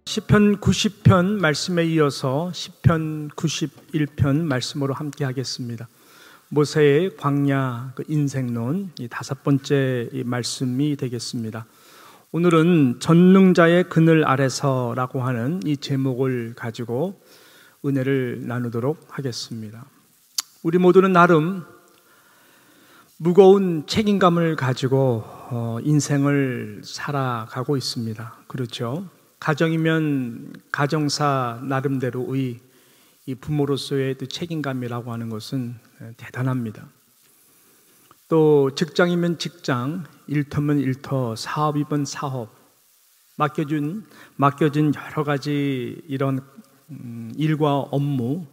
시편 90편 말씀에 이어서 시편 91편 말씀으로 함께 하겠습니다. 모세의 광야 인생론 이 5번째 말씀이 되겠습니다. 오늘은 전능자의 그늘 아래서라고 하는 이 제목을 가지고 은혜를 나누도록 하겠습니다. 우리 모두는 나름 무거운 책임감을 가지고 인생을 살아가고 있습니다. 그렇죠? 가정이면 가정사 나름대로의 이 부모로서의 책임감이라고 하는 것은 대단합니다. 또 직장이면 직장, 일터면 일터, 사업이면 사업, 맡겨진 여러 가지 이런 일과 업무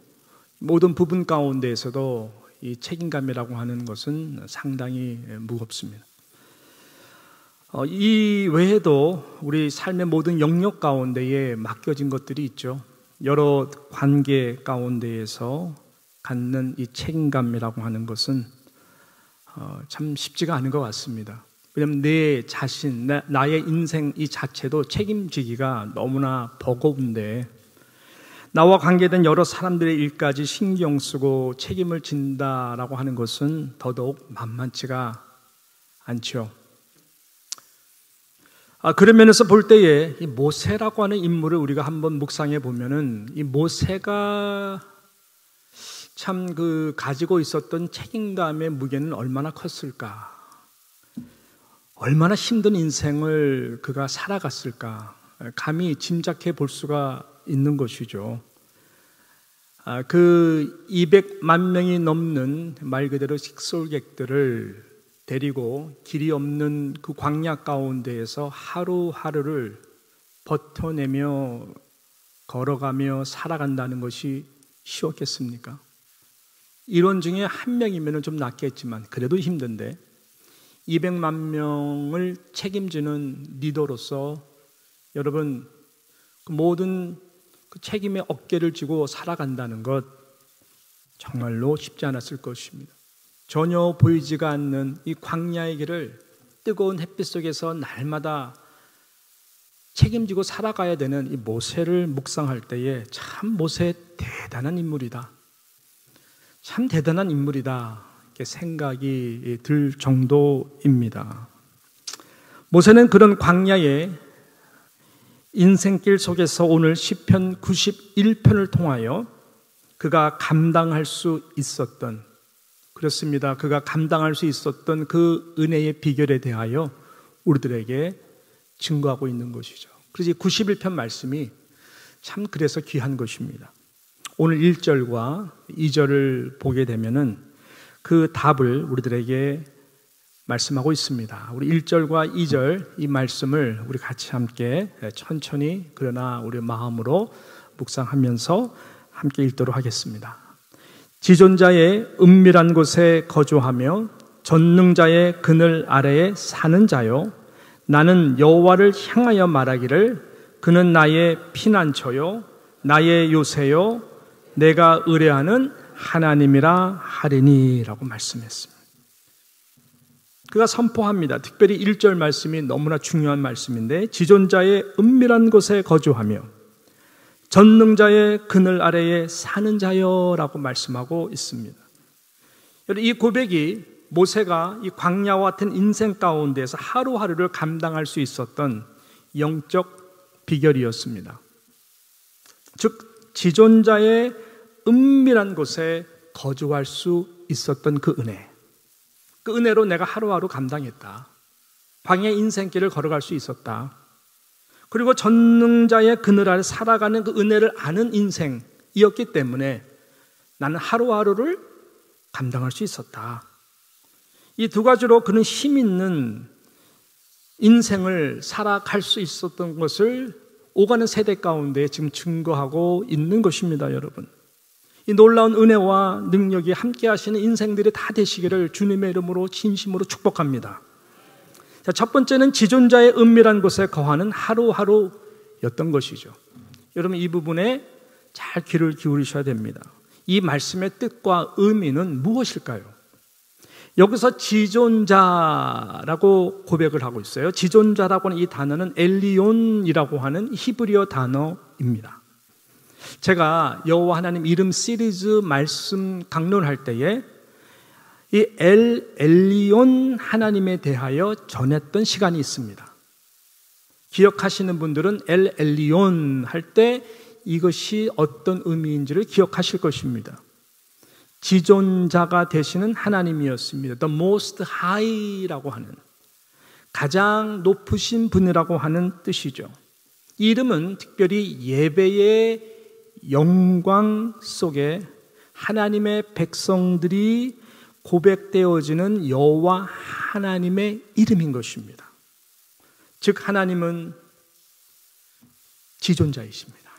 모든 부분 가운데에서도 이 책임감이라고 하는 것은 상당히 무겁습니다. 이 외에도 우리 삶의 모든 영역 가운데에 맡겨진 것들이 있죠. 여러 관계 가운데에서 갖는 이 책임감이라고 하는 것은 참 쉽지가 않은 것 같습니다. 왜냐하면 내 자신, 나의 인생 이 자체도 책임지기가 너무나 버거운데 나와 관계된 여러 사람들의 일까지 신경 쓰고 책임을 진다라고 하는 것은 더더욱 만만치가 않죠. 그런 면에서 볼 때에 이 모세라고 하는 인물을 우리가 한번 묵상해 보면은 이 모세가 참 가지고 있었던 책임감의 무게는 얼마나 컸을까? 얼마나 힘든 인생을 그가 살아갔을까? 감히 짐작해 볼 수가 있는 것이죠. 그 200만 명이 넘는 말 그대로 식솔객들을 데리고 길이 없는 그 광야 가운데에서 하루하루를 버텨내며 걸어가며 살아간다는 것이 쉬웠겠습니까? 이론 중에 한 명이면 좀 낫겠지만 그래도 힘든데 200만 명을 책임지는 리더로서 여러분 그 모든 그 책임의 어깨를 쥐고 살아간다는 것 정말로 쉽지 않았을 것입니다. 전혀 보이지가 않는 이 광야의 길을 뜨거운 햇빛 속에서 날마다 책임지고 살아가야 되는 이 모세를 묵상할 때에 참 모세 대단한 인물이다. 참 대단한 인물이다. 이렇게 생각이 들 정도입니다. 모세는 그런 광야의 인생길 속에서 오늘 시편 91편을 통하여 그가 감당할 수 있었던 그렇습니다. 그가 감당할 수 있었던 그 은혜의 비결에 대하여 우리들에게 증거하고 있는 것이죠. 그래서 91편 말씀이 참 그래서 귀한 것입니다. 오늘 1절과 2절을 보게 되면은 그 답을 우리들에게 말씀하고 있습니다. 우리 1절과 2절 이 말씀을 우리 같이 함께 천천히 그러나 우리 마음으로 묵상하면서 함께 읽도록 하겠습니다. 지존자의 은밀한 곳에 거주하며 전능자의 그늘 아래에 사는 자요, 나는 여호와를 향하여 말하기를 그는 나의 피난처요 나의 요새요 내가 의뢰하는 하나님이라 하리니라고 말씀했습니다. 그가 선포합니다. 특별히 1절 말씀이 너무나 중요한 말씀인데 지존자의 은밀한 곳에 거주하며 전능자의 그늘 아래에 사는 자여라고 말씀하고 있습니다. 이 고백이 모세가 이 광야와 같은 인생 가운데서 하루하루를 감당할 수 있었던 영적 비결이었습니다. 즉 지존자의 은밀한 곳에 거주할 수 있었던 그 은혜, 그 은혜로 내가 하루하루 감당했다. 광야 인생길을 걸어갈 수 있었다. 그리고 전능자의 그늘 아래 살아가는 그 은혜를 아는 인생이었기 때문에 나는 하루하루를 감당할 수 있었다. 이 두 가지로 그는 힘 있는 인생을 살아갈 수 있었던 것을 오가는 세대 가운데 지금 증거하고 있는 것입니다, 여러분. 이 놀라운 은혜와 능력이 함께 하시는 인생들이 다 되시기를 주님의 이름으로 진심으로 축복합니다. 자, 첫 번째는 지존자의 은밀한 곳에 거하는 하루하루였던 것이죠. 여러분 이 부분에 잘 귀를 기울이셔야 됩니다. 이 말씀의 뜻과 의미는 무엇일까요? 여기서 지존자라고 고백을 하고 있어요. 지존자라고 하는 이 단어는 엘리온이라고 하는 히브리어 단어입니다. 제가 여호와 하나님 이름 시리즈 말씀 강론할 때에 이 엘리온 하나님에 대하여 전했던 시간이 있습니다. 기억하시는 분들은 엘리온 할 때 이것이 어떤 의미인지를 기억하실 것입니다. 지존자가 되시는 하나님이었습니다. The Most High라고 하는, 가장 높으신 분이라고 하는 뜻이죠. 이 이름은 특별히 예배의 영광 속에 하나님의 백성들이 고백되어지는 여호와 하나님의 이름인 것입니다. 즉 하나님은 지존자이십니다.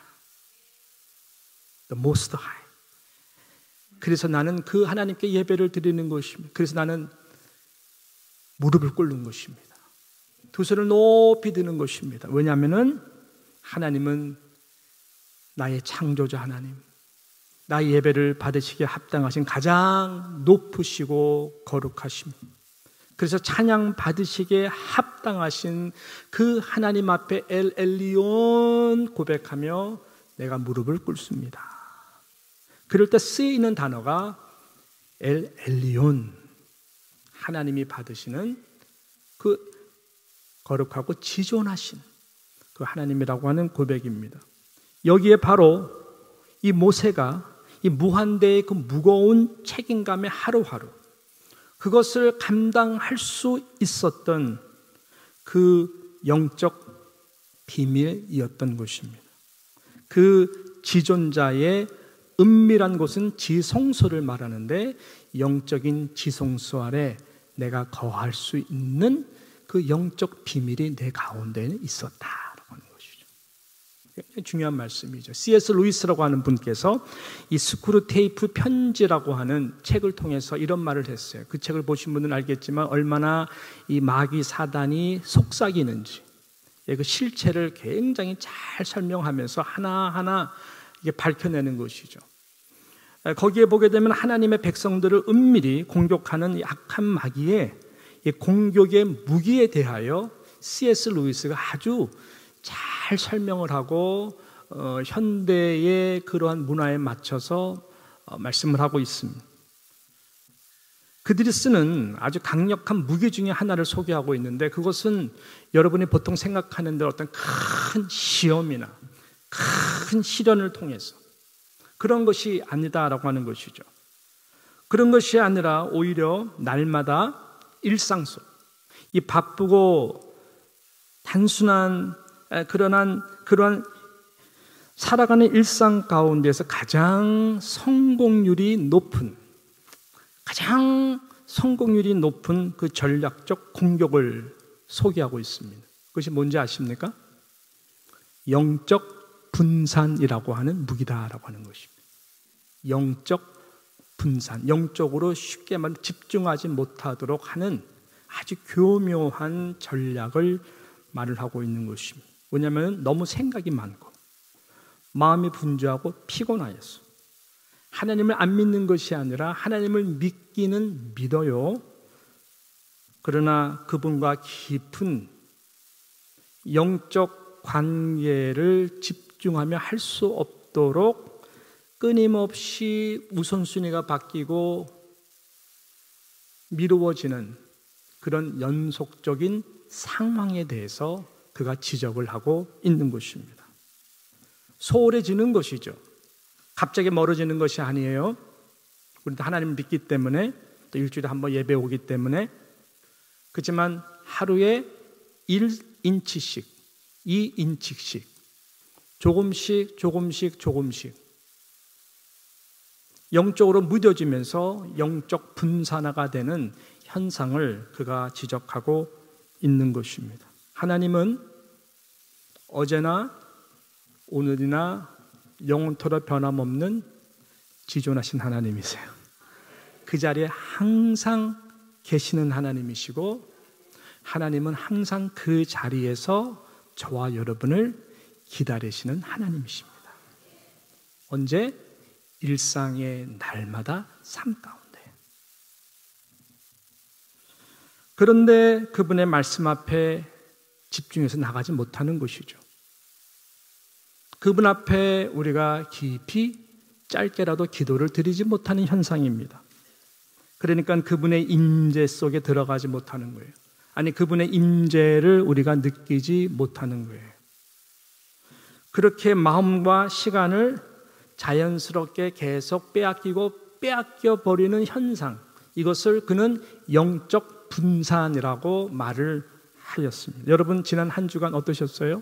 The Most High. 그래서 나는 그 하나님께 예배를 드리는 것입니다. 그래서 나는 무릎을 꿇는 것입니다. 두 손을 높이 드는 것입니다. 왜냐하면 하나님은 나의 창조자 하나님, 나의 예배를 받으시기에 합당하신 가장 높으시고 거룩하심, 그래서 찬양 받으시기에 합당하신 그 하나님 앞에 엘리온 고백하며 내가 무릎을 꿇습니다. 그럴 때 쓰이는 단어가 엘리온, 하나님이 받으시는 그 거룩하고 지존하신 그 하나님이라고 하는 고백입니다. 여기에 바로 이 모세가 이 무한대의 그 무거운 책임감의 하루하루, 그것을 감당할 수 있었던 그 영적 비밀이었던 것입니다. 그 지존자의 은밀한 곳은 지성소를 말하는데, 영적인 지성소 아래 내가 거할 수 있는 그 영적 비밀이 내 가운데는 있었다라고 하는 것이죠. 굉장히 중요한 말씀이죠. C.S. 루이스라고 하는 분께서 이 스크루테이프 편지라고 하는 책을 통해서 이런 말을 했어요. 그 책을 보신 분은 알겠지만 얼마나 이 마귀 사단이 속삭이는지, 그 실체를 굉장히 잘 설명하면서 하나하나 이게 밝혀내는 것이죠. 거기에 보게 되면 하나님의 백성들을 은밀히 공격하는 이 악한 마귀의 이 공격의 무기에 대하여 C.S. 루이스가 아주 잘 설명을 하고 현대의 그러한 문화에 맞춰서 말씀을 하고 있습니다. 그들이 쓰는 아주 강력한 무기 중에 하나를 소개하고 있는데, 그것은 여러분이 보통 생각하는 대로 어떤 큰 시험이나 큰 시련을 통해서 그런 것이 아니다라고 하는 것이죠. 그런 것이 아니라 오히려 날마다 일상 속, 이 바쁘고 단순한 그러한 살아가는 일상 가운데서 가장 성공률이 높은 그 전략적 공격을 소개하고 있습니다. 그것이 뭔지 아십니까? 영적 분산이라고 하는 무기다라고 하는 것입니다. 영적 분산, 영적으로 쉽게 말해 집중하지 못하도록 하는 아주 교묘한 전략을 말을 하고 있는 것입니다. 왜냐하면 너무 생각이 많고 마음이 분주하고 피곤하였어. 하나님을 안 믿는 것이 아니라 하나님을 믿기는 믿어요. 그러나 그분과 깊은 영적 관계를 집중하며 할 수 없도록 끊임없이 우선순위가 바뀌고 미루어지는 그런 연속적인 상황에 대해서 그가 지적을 하고 있는 것입니다. 소홀해지는 것이죠. 갑자기 멀어지는 것이 아니에요. 우리도 하나님을 믿기 때문에, 또 일주일에 한 번 예배 오기 때문에. 그렇지만 하루에 1인치씩 2인치씩 조금씩 영적으로 무뎌지면서 영적 분산화가 되는 현상을 그가 지적하고 있는 것입니다. 하나님은 어제나 오늘이나 영원토록 변함없는 지존하신 하나님이세요. 그 자리에 항상 계시는 하나님이시고, 하나님은 항상 그 자리에서 저와 여러분을 기다리시는 하나님이십니다. 언제? 일상의 날마다 삶 가운데. 그런데 그분의 말씀 앞에 집중해서 나가지 못하는 것이죠. 그분 앞에 우리가 깊이 짧게라도 기도를 드리지 못하는 현상입니다. 그러니까 그분의 임재 속에 들어가지 못하는 거예요. 아니, 그분의 임재를 우리가 느끼지 못하는 거예요. 그렇게 마음과 시간을 자연스럽게 계속 빼앗겨 버리는 현상, 이것을 그는 영적 분산이라고 말을 하였습니다. 여러분, 지난 한 주간 어떠셨어요?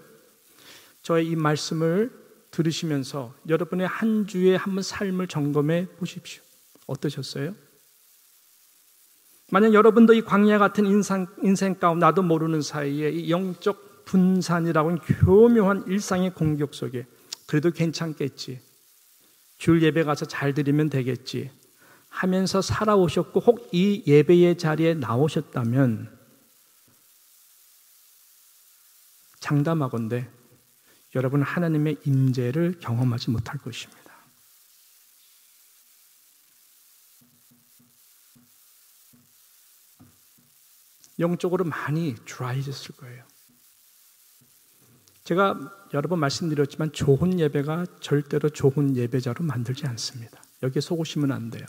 저의 이 말씀을 들으시면서 여러분의 한 주의 한번 삶을 점검해 보십시오. 어떠셨어요? 만약 여러분도 이 광야 같은 인생 가운데 나도 모르는 사이에 이 영적 분산이라고 하는 교묘한 일상의 공격 속에 그래도 괜찮겠지, 주일 예배 가서 잘 드리면 되겠지 하면서 살아오셨고, 혹 이 예배의 자리에 나오셨다면 장담하건대 여러분은 하나님의 임재를 경험하지 못할 것입니다. 영적으로 많이 드라이해졌을 거예요. 제가 여러 번 말씀드렸지만 좋은 예배가 절대로 좋은 예배자로 만들지 않습니다. 여기에 속으시면 안 돼요.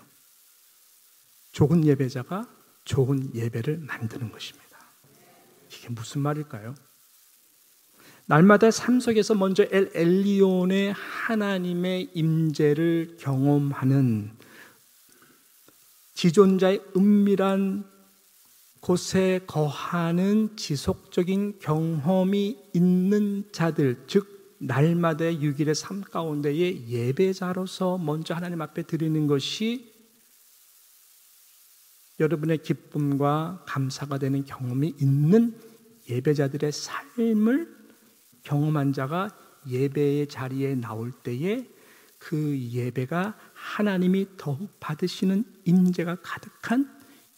좋은 예배자가 좋은 예배를 만드는 것입니다. 이게 무슨 말일까요? 날마다 삶 속에서 먼저 엘 엘리온의 하나님의 임재를 경험하는, 지존자의 은밀한 곳에 거하는 지속적인 경험이 있는 자들, 즉 날마다의 6일의 삶 가운데의 예배자로서 먼저 하나님 앞에 드리는 것이 여러분의 기쁨과 감사가 되는 경험이 있는 예배자들의 삶을 경험한 자가 예배의 자리에 나올 때에 그 예배가 하나님이 더욱 받으시는 임재가 가득한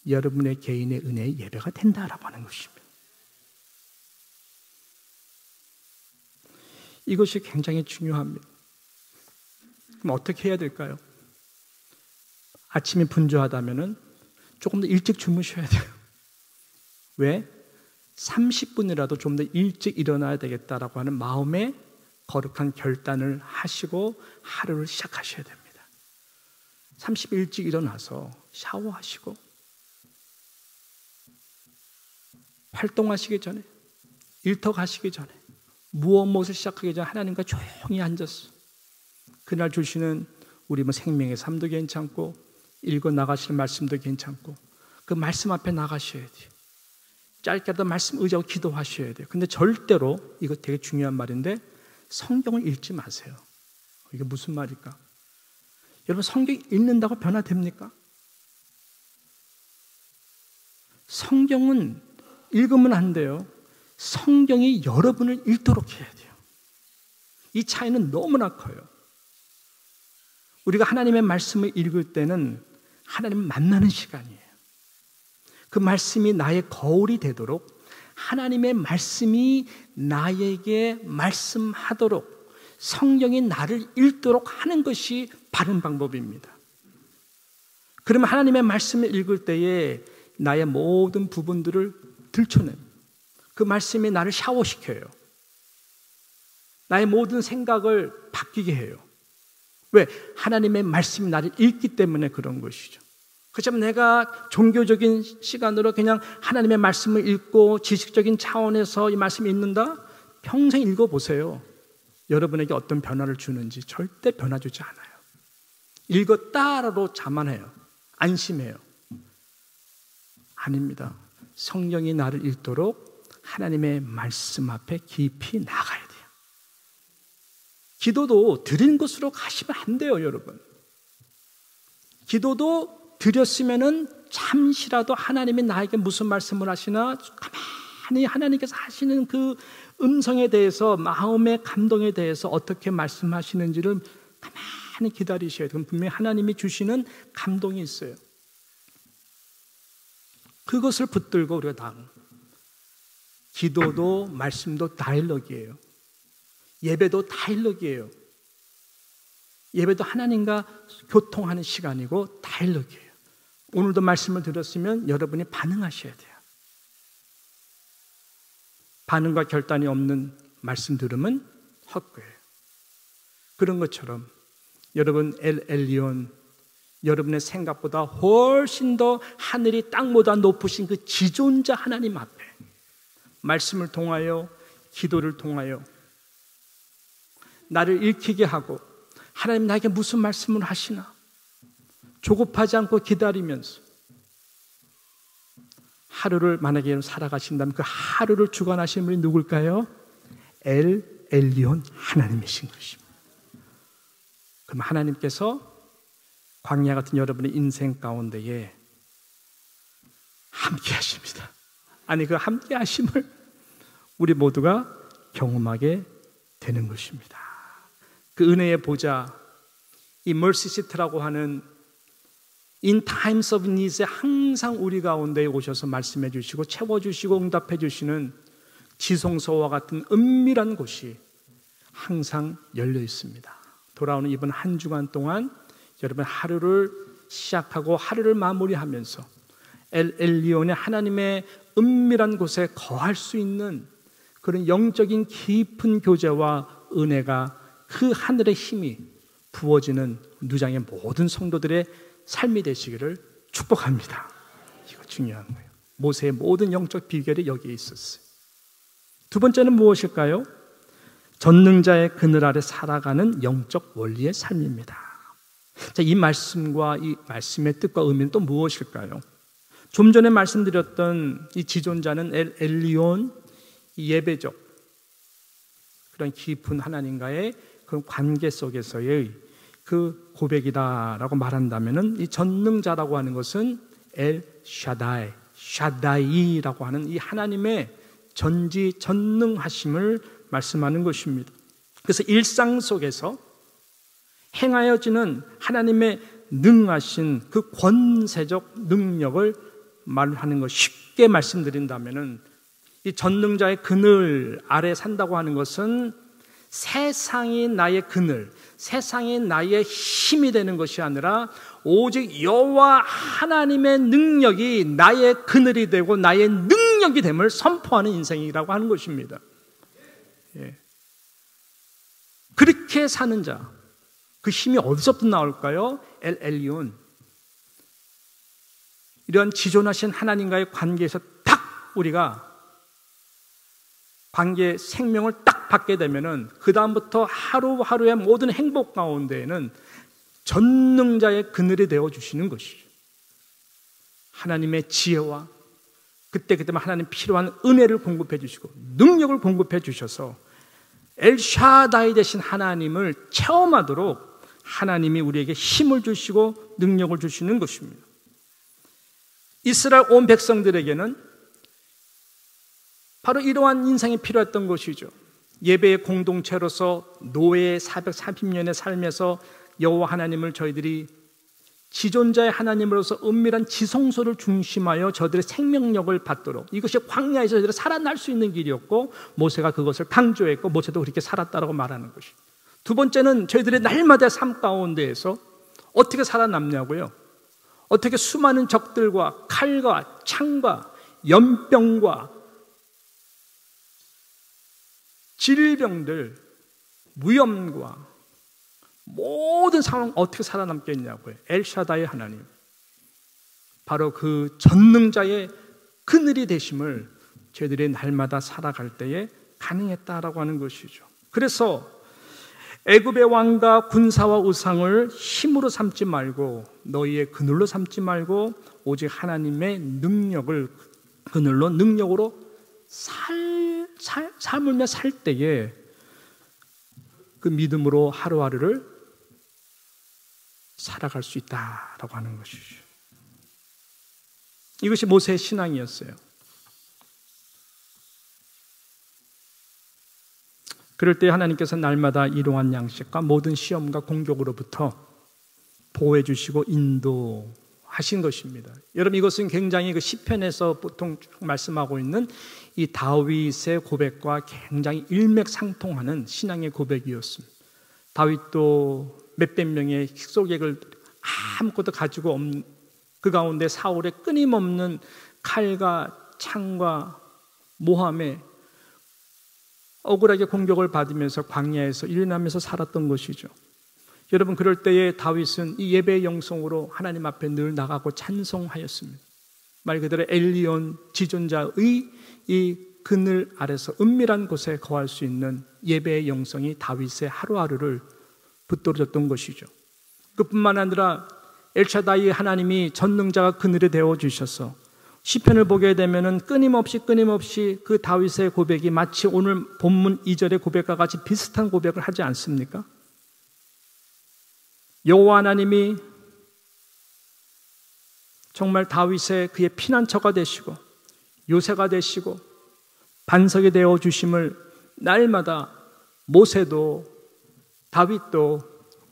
여러분의 개인의 은혜의 예배가 된다라고 하는 것입니다. 이것이 굉장히 중요합니다. 그럼 어떻게 해야 될까요? 아침이 분주하다면 조금 더 일찍 주무셔야 돼요. 왜? 30분이라도 좀 더 일찍 일어나야 되겠다라고 하는 마음의 거룩한 결단을 하시고 하루를 시작하셔야 됩니다. 30분 일찍 일어나서 샤워하시고 활동하시기 전에, 일터 가시기 전에, 무엇을 시작하기 전에 하나님과 조용히 앉았어. 그날 주시는 우리 생명의 삶도 괜찮고 읽어 나가실 말씀도 괜찮고 그 말씀 앞에 나가셔야 돼요. 짧게라도 말씀 의지하고 기도하셔야 돼요. 근데 절대로, 이거 되게 중요한 말인데, 성경을 읽지 마세요. 이게 무슨 말일까? 여러분, 성경 읽는다고 변화됩니까? 성경은 읽으면 안 돼요. 성경이 여러분을 읽도록 해야 돼요. 이 차이는 너무나 커요. 우리가 하나님의 말씀을 읽을 때는 하나님을 만나는 시간이에요. 그 말씀이 나의 거울이 되도록, 하나님의 말씀이 나에게 말씀하도록, 성경이 나를 읽도록 하는 것이 바른 방법입니다. 그러면 하나님의 말씀을 읽을 때에 나의 모든 부분들을 들춰냅니다. 그 말씀이 나를 샤워시켜요. 나의 모든 생각을 바뀌게 해요. 왜? 하나님의 말씀이 나를 읽기 때문에 그런 것이죠. 그렇지만 내가 종교적인 시간으로 그냥 하나님의 말씀을 읽고 지식적인 차원에서 이 말씀을 읽는다? 평생 읽어보세요. 여러분에게 어떤 변화를 주는지 절대 변화 주지 않아요. 읽었다라도 자만해요. 안심해요. 아닙니다. 성령이 나를 읽도록 하나님의 말씀 앞에 깊이 나가야 돼요. 기도도 드린 것으로 가시면 안 돼요, 여러분. 기도도 드렸으면은 잠시라도 하나님이 나에게 무슨 말씀을 하시나 가만히 하나님께서 하시는 그 음성에 대해서, 마음의 감동에 대해서 어떻게 말씀하시는지를 가만히 기다리셔야 돼요. 분명히 하나님이 주시는 감동이 있어요. 그것을 붙들고 우리가 나아가는, 기도도 말씀도 다일로그예요. 예배도 다일로그예요. 예배도 하나님과 교통하는 시간이고 다일로그예요. 오늘도 말씀을 들었으면 여러분이 반응하셔야 돼요. 반응과 결단이 없는 말씀 들으면 헛거예요. 그런 것처럼 여러분 엘 엘리온, 여러분의 생각보다 훨씬 더 하늘이 땅보다 높으신 그 지존자 하나님 앞에 말씀을 통하여, 기도를 통하여 나를 읽히게 하고, 하나님 나에게 무슨 말씀을 하시나 조급하지 않고 기다리면서 하루를 만약에 살아가신다면 그 하루를 주관하시는 분이 누굴까요? 엘 엘리온 하나님이신 것입니다. 그럼 하나님께서 광야 같은 여러분의 인생 가운데에 함께 하십니다. 아니, 그 함께 하심을 우리 모두가 경험하게 되는 것입니다. 그 은혜의 보좌, 이 mercy seat라고 하는 in times of need에 항상 우리 가운데에 오셔서 말씀해 주시고 채워주시고 응답해 주시는 지성소와 같은 은밀한 곳이 항상 열려 있습니다. 돌아오는 이번 한 주간 동안 여러분 하루를 시작하고 하루를 마무리하면서 엘 엘리온의 하나님의 은밀한 곳에 거할 수 있는 그런 영적인 깊은 교제와 은혜가 그 하늘의 힘이 부어지는 누장의 모든 성도들의 삶이 되시기를 축복합니다. 이거 중요한 거예요. 모세의 모든 영적 비결이 여기에 있었어요. 두 번째는 무엇일까요? 전능자의 그늘 아래 살아가는 영적 원리의 삶입니다. 자, 이 말씀과 이 말씀의 뜻과 의미는 또 무엇일까요? 좀 전에 말씀드렸던 이 지존자는 엘 엘리온, 예배적 그런 깊은 하나님과의 그런 관계 속에서의 그 고백이다라고 말한다면은 이 전능자라고 하는 것은 엘 샤다이, 샤다이라고 하는 이 하나님의 전지전능하심을 말씀하는 것입니다. 그래서 일상 속에서 행하여지는 하나님의 능하신 그 권세적 능력을 말하는 것, 쉽게 말씀드린다면은 이 전능자의 그늘 아래 산다고 하는 것은 세상이 나의 그늘, 세상이 나의 힘이 되는 것이 아니라 오직 여호와 하나님의 능력이 나의 그늘이 되고 나의 능력이 됨을 선포하는 인생이라고 하는 것입니다. 예. 그렇게 사는 자, 그 힘이 어디서부터 나올까요? 엘 엘리온, 이런 지존하신 하나님과의 관계에서 딱 우리가 관계 생명을 딱 받게 되면은 그 다음부터 하루하루의 모든 행복 가운데에는 전능자의 그늘이 되어 주시는 것이죠. 하나님의 지혜와 그때그때만 하나님 필요한 은혜를 공급해 주시고 능력을 공급해 주셔서 엘샤다이 되신 하나님을 체험하도록 하나님이 우리에게 힘을 주시고 능력을 주시는 것입니다. 이스라엘 온 백성들에게는 바로 이러한 인생이 필요했던 것이죠. 예배의 공동체로서 노예의 430년의 삶에서 여호와 하나님을 저희들이 지존자의 하나님으로서 은밀한 지성소를 중심하여 저들의 생명력을 받도록, 이것이 광야에서 저희들이 살아날 수 있는 길이었고 모세가 그것을 강조했고 모세도 그렇게 살았다라고 말하는 것이. 두 번째는 저희들의 날마다의 삶 가운데에서 어떻게 살아남냐고요. 어떻게 수많은 적들과 칼과 창과 연병과 질병들, 무염과 모든 상황 어떻게 살아남겠냐고요. 엘샤다의 하나님, 바로 그 전능자의 그늘이 되심을 저희들이 날마다 살아갈 때에 가능했다라고 하는 것이죠. 그래서 애굽의 왕과 군사와 우상을 힘으로 삼지 말고 너희의 그늘로 삼지 말고 오직 하나님의 능력을 그늘로 능력으로 삶을 살 때에 그 믿음으로 하루하루를 살아갈 수 있다라고 하는 것이죠. 이것이 모세의 신앙이었어요. 그럴 때 하나님께서 날마다 일용할 양식과 모든 시험과 공격으로부터 보호해 주시고 인도하신 것입니다. 여러분, 이것은 굉장히 그 시편에서 보통 말씀하고 있는 이 다윗의 고백과 굉장히 일맥상통하는 신앙의 고백이었습니다. 다윗도 몇백 명의 식소객을 아무것도 가지고 없는 그 가운데 사울의 끊임없는 칼과 창과 모함에 억울하게 공격을 받으면서 광야에서 일어나면서 살았던 것이죠. 여러분, 그럴 때에 다윗은 이 예배의 영성으로 하나님 앞에 늘 나가고 찬송하였습니다. 말 그대로 엘리온 지존자의 이 그늘 아래서 은밀한 곳에 거할 수 있는 예배의 영성이 다윗의 하루하루를 붙들어줬던 것이죠. 그뿐만 아니라 엘샤다이 하나님이 전능자가 그늘에 되어주셔서 시편을 보게 되면은 끊임없이 그 다윗의 고백이 마치 오늘 본문 2절의 고백과 같이 비슷한 고백을 하지 않습니까? 여호와 하나님이 정말 다윗의 그의 피난처가 되시고 요새가 되시고 반석이 되어 주심을 날마다 모세도 다윗도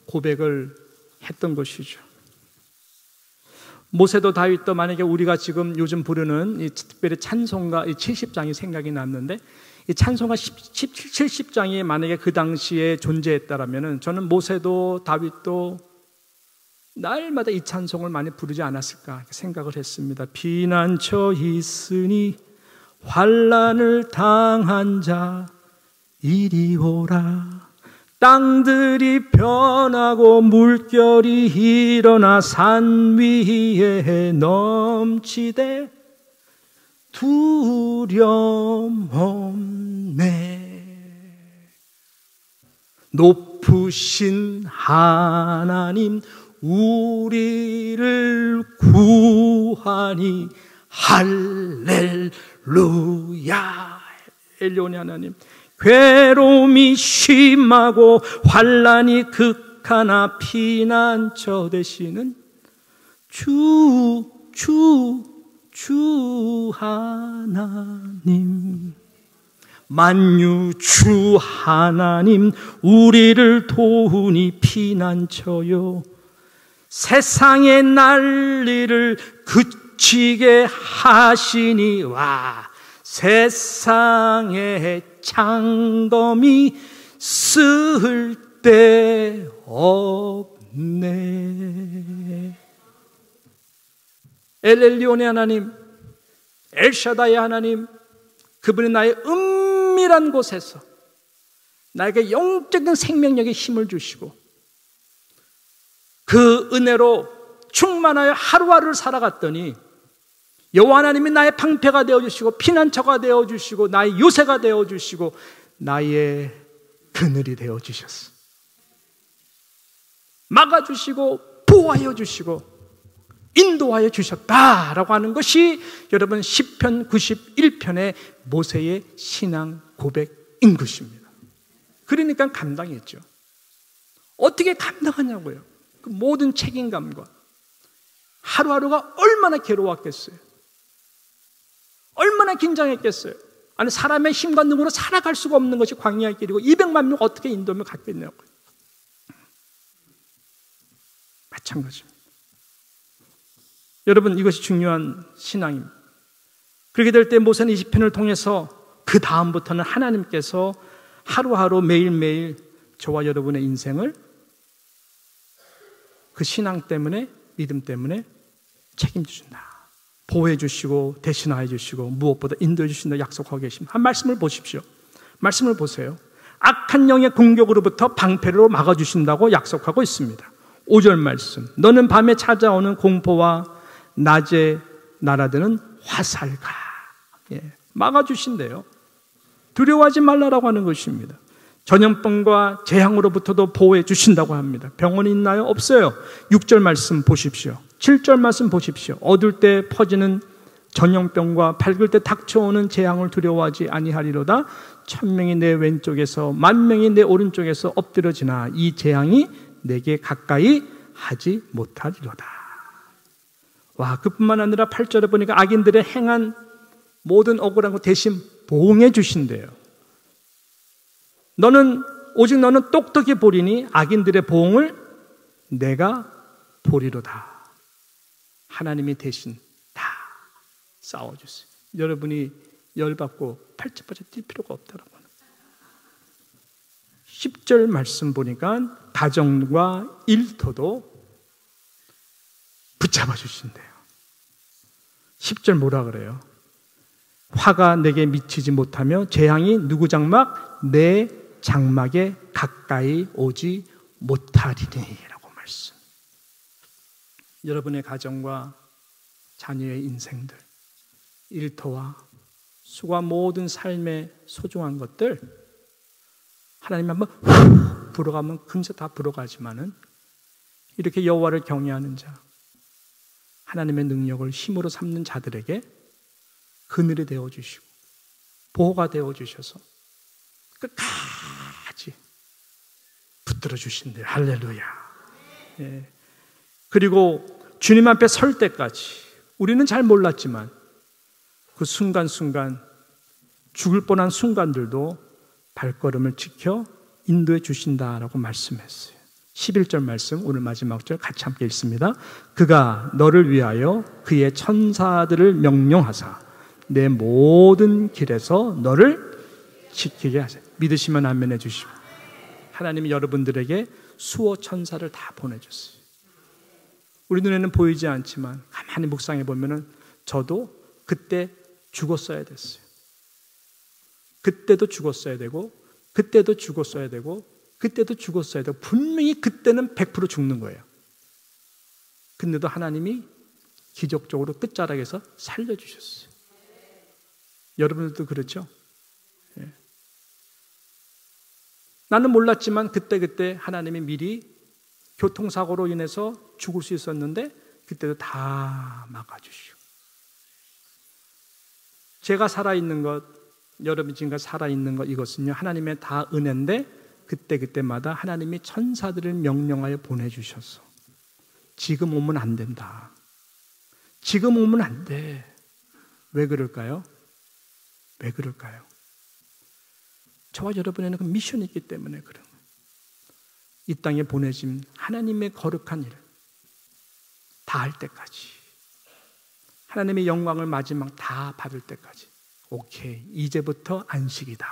고백을 했던 것이죠. 모세도 다윗도 만약에 우리가 지금 요즘 부르는 이 특별히 찬송가 70장이 생각이 났는데, 이 찬송가 70장이 만약에 그 당시에 존재했다라면은 저는 모세도 다윗도 날마다 이 찬송을 많이 부르지 않았을까 생각을 했습니다. 피난처 있으니 환난을 당한 자 이리 오라. 땅들이 변하고 물결이 일어나 산 위에 넘치되 두려움 없네. 높으신 하나님 우리를 구하니 할렐루야. 엘리온의 하나님, 괴로움이 심하고 환난이 극하나 피난처 되시는 주 하나님, 만유 주 하나님 우리를 도우니 피난처요. 세상의 난리를 그치게 하시니 와, 세상의 창검이 쓸데없네. 엘리온의 하나님, 엘샤다의 하나님, 그분이 나의 은밀한 곳에서 나에게 영적인 생명력에 힘을 주시고 그 은혜로 충만하여 하루하루를 살아갔더니 여호와 하나님이 나의 방패가 되어주시고 피난처가 되어주시고 나의 요새가 되어주시고 나의 그늘이 되어주셨어. 막아주시고 보호하여 주시고 인도하여 주셨다라고 하는 것이 여러분 시편 91편의 모세의 신앙 고백인 것입니다. 그러니까 감당했죠. 어떻게 감당하냐고요. 그 모든 책임감과 하루하루가 얼마나 괴로웠겠어요. 얼마나 긴장했겠어요. 아니, 사람의 힘과 능으로 살아갈 수가 없는 것이 광야의 길이고 200만 명 어떻게 인도하며 갔겠냐고요. 마찬가지입니다. 여러분, 이것이 중요한 신앙입니다. 그렇게 될 때 모세는 20편을 통해서 그 다음부터는 하나님께서 하루하루 매일매일 저와 여러분의 인생을 그 신앙 때문에, 믿음 때문에 책임지신다. 보호해 주시고 대신하여 주시고 무엇보다 인도해 주신다 약속하고 계십니다. 한 말씀을 보십시오. 말씀을 보세요. 악한 영의 공격으로부터 방패로 막아주신다고 약속하고 있습니다. 5절 말씀, 너는 밤에 찾아오는 공포와 낮에 날아드는 화살과, 막아주신대요. 두려워하지 말라라고 하는 것입니다. 전염병과 재앙으로부터도 보호해 주신다고 합니다. 병원이 있나요? 없어요. 6절 말씀 보십시오. 7절 말씀 보십시오. 어두울 때 퍼지는 전염병과 밝을 때 닥쳐오는 재앙을 두려워하지 아니하리로다. 1000명이 내 왼쪽에서 10,000명이 내 오른쪽에서 엎드려지나 이 재앙이 내게 가까이 하지 못하리로다. 와, 그뿐만 아니라 8절에 보니까 악인들의 행한 모든 억울한 것 대신 보응해 주신대요. 오직 너는 똑똑히 보리니 악인들의 보응을 내가 보리로다. 하나님이 대신 다 싸워주세요. 여러분이 열받고 팔찌팔찌 뛸 필요가 없다라고 하는. 10절 말씀 보니까 가정과 일터도 붙잡아 주신대요. 10절 뭐라 그래요? 화가 내게 미치지 못하며 재앙이 누구 장막? 내 장막에 가까이 오지 못하리니 라고 말씀. 여러분의 가정과 자녀의 인생들, 일터와 수고와 모든 삶의 소중한 것들 하나님 한번 불어가면 금세 다 불어가지만은 이렇게 여호와를 경외하는 자, 하나님의 능력을 힘으로 삼는 자들에게 그늘이 되어주시고 보호가 되어주셔서 끝까지 붙들어 주신대요. 할렐루야. 예. 그리고 주님 앞에 설 때까지 우리는 잘 몰랐지만 그 순간순간 죽을 뻔한 순간들도 발걸음을 지켜 인도해 주신다라고 말씀했어요. 11절 말씀 오늘 마지막 절 같이 함께 읽습니다. 그가 너를 위하여 그의 천사들을 명령하사 내 모든 길에서 너를 지키게 하세요. 믿으시면 아멘해 주시고, 하나님이 여러분들에게 수호 천사를 다 보내줬어요. 우리 눈에는 보이지 않지만 가만히 묵상해 보면은 저도 그때 죽었어야 됐어요. 그때도 죽었어야 되고 그때도 죽었어야 되고 그때도 죽었어야 되고 분명히 그때는 100% 죽는 거예요. 근데도 하나님이 기적적으로 끝자락에서 살려주셨어요. 여러분들도 그렇죠? 예. 나는 몰랐지만 그때 하나님이 미리 교통사고로 인해서 죽을 수 있었는데 그때도 다 막아주시고, 제가 살아있는 것, 여러분 지금까지 살아있는 것, 이것은요 하나님의 다 은혜인데 그때마다 하나님이 천사들을 명령하여 보내주셔서 지금 오면 안 된다, 지금 오면 안 돼. 왜 그럴까요? 왜 그럴까요? 저와 여러분에는 그 미션이 있기 때문에 그런 거예요. 이 땅에 보내진 하나님의 거룩한 일을 다 할 때까지, 하나님의 영광을 마지막 다 받을 때까지, 오케이, 이제부터 안식이다,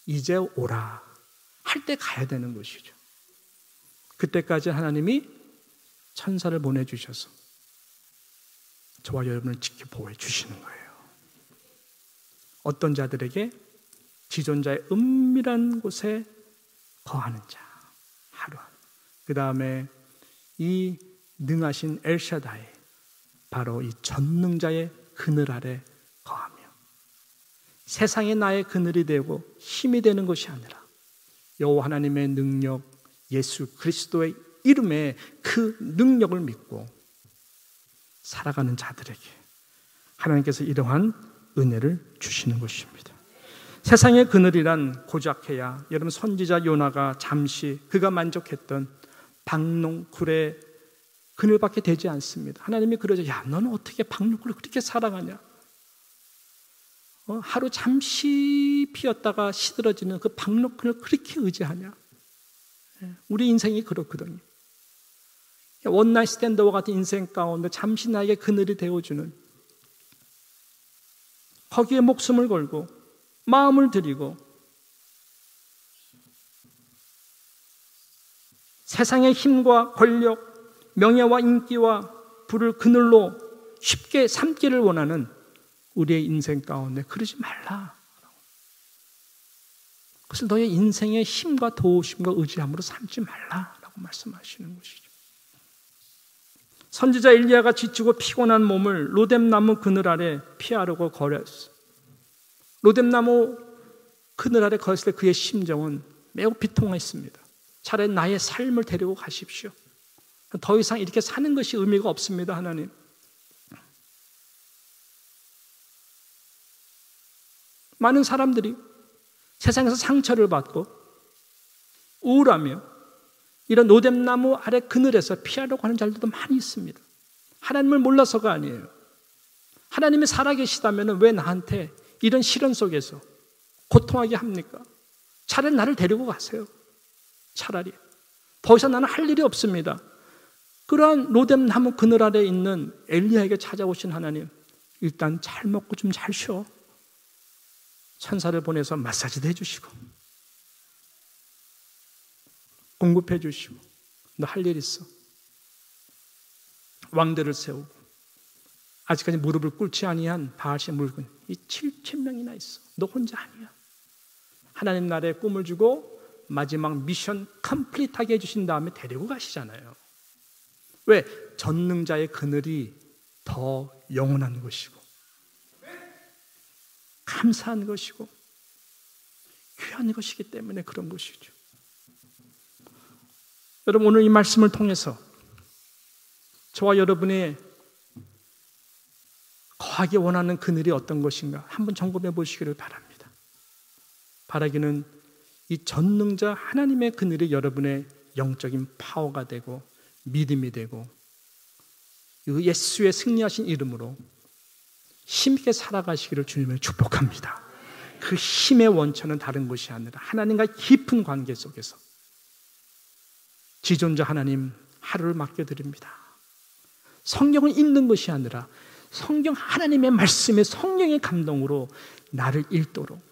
이제 오라 할 때 가야 되는 것이죠. 그때까지 하나님이 천사를 보내주셔서 저와 여러분을 지켜 보호해 주시는 거예요. 어떤 자들에게 지존자의 은밀한 곳에 거하는 자, 하루. 그 다음에 이 능하신 엘샤다이, 바로 이 전능자의 그늘 아래 거하며, 세상에 나의 그늘이 되고 힘이 되는 것이 아니라 여호와 하나님의 능력, 예수 그리스도의 이름에 그 능력을 믿고 살아가는 자들에게 하나님께서 이러한 은혜를 주시는 것입니다. 세상의 그늘이란 고작해야, 여러분 선지자 요나가 잠시 그가 만족했던 박농쿨의 그늘밖에 되지 않습니다. 하나님이 그러죠. 야, 너는 어떻게 박농쿨을 그렇게 사랑하냐? 하루 잠시 피었다가 시들어지는 그 박농쿨을 그렇게 의지하냐? 우리 인생이 그렇거든요. 원나잇 스탠드와 같은 인생 가운데 잠시 나에게 그늘이 되어주는, 거기에 목숨을 걸고 마음을 들이고 세상의 힘과 권력, 명예와 인기와 부를 그늘로 쉽게 삼기를 원하는 우리의 인생 가운데 그러지 말라. 그것을 너의 인생의 힘과 도우심과 의지함으로 삼지 말라라고 말씀하시는 것이죠. 선지자 엘리야가 지치고 피곤한 몸을 로뎀나무 그늘 아래 피하려고 걸었어요. 로뎀나무 그늘 아래 걸었을 때 그의 심정은 매우 비통했습니다. 차라리 나의 삶을 데리고 가십시오. 더 이상 이렇게 사는 것이 의미가 없습니다, 하나님. 많은 사람들이 세상에서 상처를 받고 우울하며 이런 로뎀나무 아래 그늘에서 피하려고 하는 자들도 많이 있습니다. 하나님을 몰라서가 아니에요. 하나님이 살아계시다면 왜 나한테 이런 시련 속에서 고통하게 합니까? 차라리 나를 데리고 가세요. 차라리. 더 이상 나는 할 일이 없습니다. 그러한 로뎀나무 그늘 아래 있는 엘리야에게 찾아오신 하나님, 일단 잘 먹고 좀 잘 쉬어. 천사를 보내서 마사지도 해주시고 공급해 주시고, 너 할 일 있어. 왕들을 세우고 아직까지 무릎을 꿇지 아니한 바알의 물건 이 7,000명이나 있어. 너 혼자 아니야. 하나님 나라에 꿈을 주고 마지막 미션 컴플리트하게 해주신 다음에 데리고 가시잖아요. 왜? 전능자의 그늘이 더 영원한 것이고 감사한 것이고 귀한 것이기 때문에 그런 것이죠. 여러분, 오늘 이 말씀을 통해서 저와 여러분의 거하기 원하는 그늘이 어떤 것인가 한번 점검해 보시기를 바랍니다. 바라기는 이 전능자 하나님의 그늘이 여러분의 영적인 파워가 되고 믿음이 되고 예수의 승리하신 이름으로 힘있게 살아가시기를 주님을 축복합니다. 그 힘의 원천은 다른 것이 아니라 하나님과 깊은 관계 속에서 지존자 하나님 하루를 맡겨드립니다. 성경을 읽는 것이 아니라 성경 하나님의 말씀에 성령의 감동으로 나를 읽도록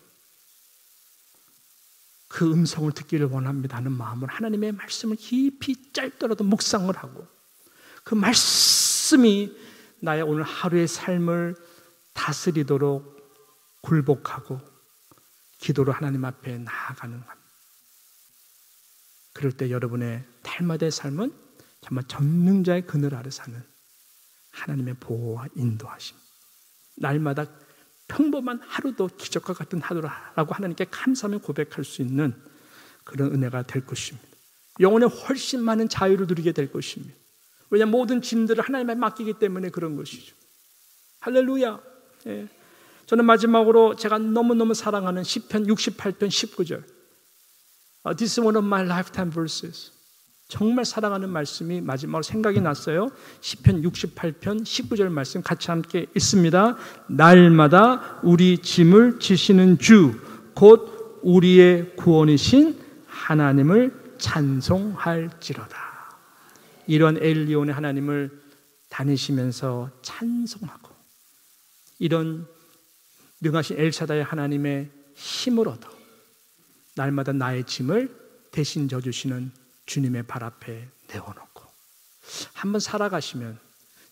그 음성을 듣기를 원합니다 하는 마음으로 하나님의 말씀을 깊이 짧더라도 묵상을 하고 그 말씀이 나의 오늘 하루의 삶을 다스리도록 굴복하고 기도로 하나님 앞에 나아가는 것. 그럴 때 여러분의 달마다의 삶은 정말 전능자의 그늘 아래 사는 하나님의 보호와 인도하심, 날마다 평범한 하루도 기적과 같은 하루라고 하나님께 감사하며 고백할 수 있는 그런 은혜가 될 것입니다. 영혼에 훨씬 많은 자유를 누리게 될 것입니다. 왜냐하면 모든 짐들을 하나님께 맡기기 때문에 그런 것이죠. 할렐루야. 예. 저는 마지막으로 제가 너무너무 사랑하는 시편 68편 19절 This is one of my lifetime verses. 정말 사랑하는 말씀이 마지막으로 생각이 났어요. 시편 68편 19절 말씀 같이 함께 읽습니다. 날마다 우리 짐을 지시는 주 곧 우리의 구원이신 하나님을 찬송할지로다. 이런 엘리온의 하나님을 다니시면서 찬송하고 이런 능하신 엘샤다의 하나님의 힘을 얻어 날마다 나의 짐을 대신 져주시는 주님의 발 앞에 내어놓고 한번 살아가시면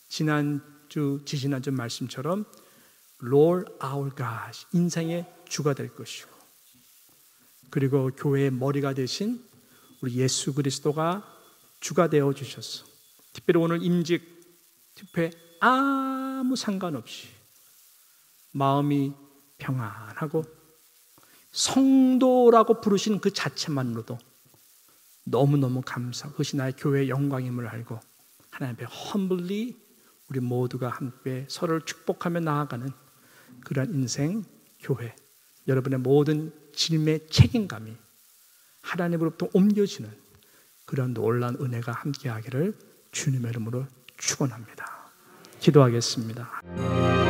지지난주 말씀처럼 Lord our God, 인생의 주가 될 것이고 그리고 교회의 머리가 되신 우리 예수 그리스도가 주가 되어주셨어. 특별히 오늘 임직 집회 아무 상관없이 마음이 평안하고 성도라고 부르시는 그 자체만으로도 너무너무 감사하고 그것이 나의 교회의 영광임을 알고 하나님 앞에 humbly 우리 모두가 함께 서로를 축복하며 나아가는 그런 인생 교회, 여러분의 모든 짐의 책임감이 하나님으로부터 옮겨지는 그런 놀라운 은혜가 함께하기를 주님의 이름으로 축원합니다. 기도하겠습니다.